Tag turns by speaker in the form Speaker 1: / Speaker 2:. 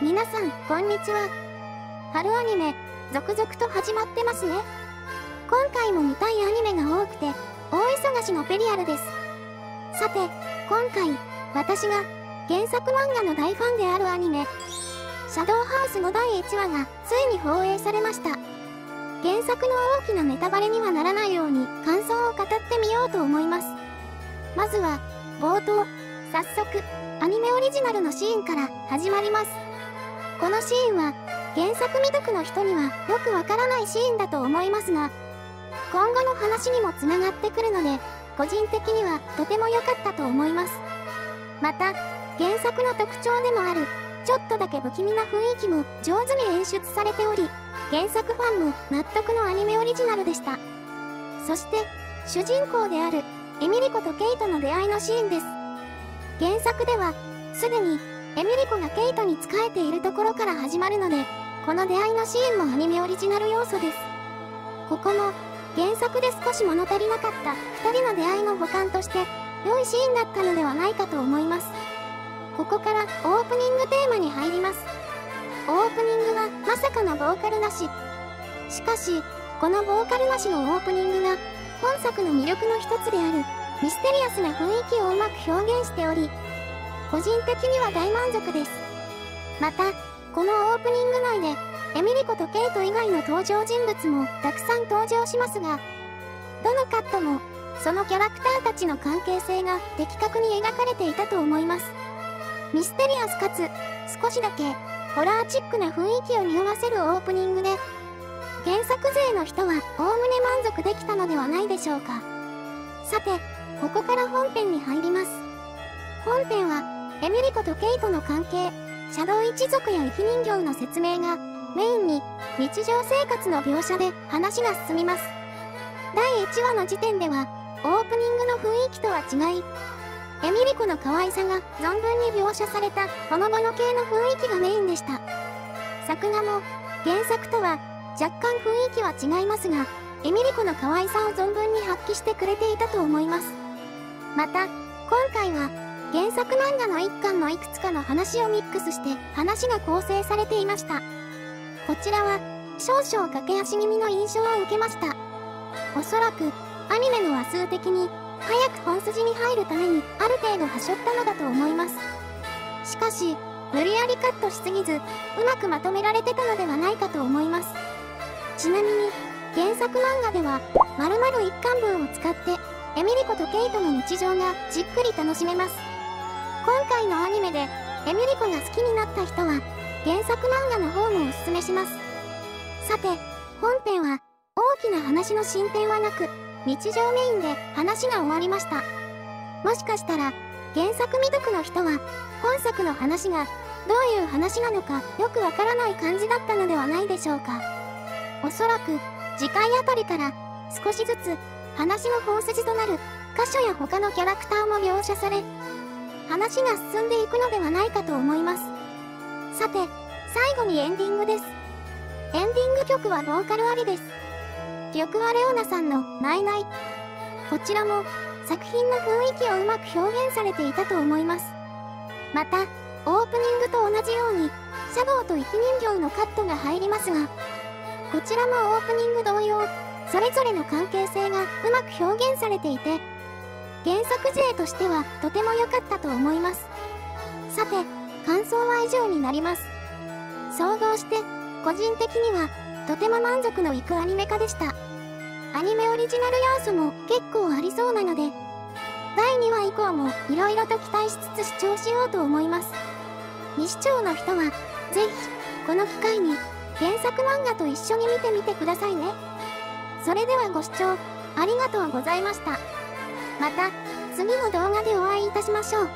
Speaker 1: 皆さん、こんにちは。春アニメ、続々と始まってますね。今回も見たいアニメが多くて、大忙しのペリアルです。さて、今回、私が原作漫画の大ファンであるアニメ、シャドウハウスの第1話がついに放映されました。原作の大きなネタバレにはならないように感想を語ってみようと思います。まずは、冒頭、早速、アニメオリジナルのシーンから始まります。このシーンは、原作未読の人にはよくわからないシーンだと思いますが、今後の話にもつながってくるので、個人的にはとても良かったと思います。また、原作の特徴でもある、ちょっとだけ不気味な雰囲気も上手に演出されており、原作ファンも納得のアニメオリジナルでした。そして、主人公であるエミリコとケイトの出会いのシーンです。原作では、すでにエミリコがケイトに仕えているところから始まるので、この出会いのシーンもアニメオリジナル要素です。ここも、原作で少し物足りなかった2人の出会いの補完として、良いシーンだったのではないかと思います。ここからオープニングテーマに入ります。オープニングはまさかのボーカルなし。しかし、このボーカルなしのオープニングが、本作の魅力の一つである、ミステリアスな雰囲気をうまく表現しており、個人的には大満足です。また、このオープニング内で、エミリコとケイト以外の登場人物もたくさん登場しますが、どのカットも、そのキャラクターたちの関係性が的確に描かれていたと思います。ミステリアスかつ、少しだけ、ホラーチックな雰囲気を匂わせるオープニングで、原作勢の人はおおむね満足できたのではないでしょうか。さて、ここから本編に入ります。本編は、エミリコとケイトの関係、シャドウ一族や生き人形の説明が、メインに、日常生活の描写で話が進みます。第1話の時点では、オープニングの雰囲気とは違い、エミリコの可愛さが存分に描写されたほのぼの系の雰囲気がメインでした。作画も、原作とは若干雰囲気は違いますが、エミリコの可愛さを存分に発揮してくれていたと思います。また、今回は、原作漫画の一巻のいくつかの話をミックスして話が構成されていました。こちらは少々駆け足気味の印象を受けました。おそらくアニメの話数的に早く本筋に入るためにある程度はしょったのだと思います。しかし無理やりカットしすぎずうまくまとめられてたのではないかと思います。ちなみに原作漫画では丸々一巻分を使ってエミリコとケイトの日常がじっくり楽しめます。今回のアニメでエミリコが好きになった人は原作漫画の方もおすすめします。さて、本編は大きな話の進展はなく日常メインで話が終わりました。もしかしたら原作未読の人は本作の話がどういう話なのかよくわからない感じだったのではないでしょうか。おそらく次回あたりから少しずつ話の本筋となる箇所や他のキャラクターも描写され話が進んでいくのではないかと思います。さて、最後にエンディングです。エンディング曲はボーカルありです。曲はレオナさんのナイナイ。こちらも作品の雰囲気をうまく表現されていたと思います。また、オープニングと同じようにシャドウと生き人形のカットが入りますが、こちらもオープニング同様、それぞれの関係性がうまく表現されていて、原作勢としてはとても良かったと思います。さて、感想は以上になります。総合して、個人的にはとても満足のいくアニメ化でした。アニメオリジナル要素も結構ありそうなので、第2話以降も色々と期待しつつ視聴しようと思います。未視聴の人は、ぜひ、この機会に原作漫画と一緒に見てみてくださいね。それではご視聴ありがとうございました。また、次の動画でお会いいたしましょう。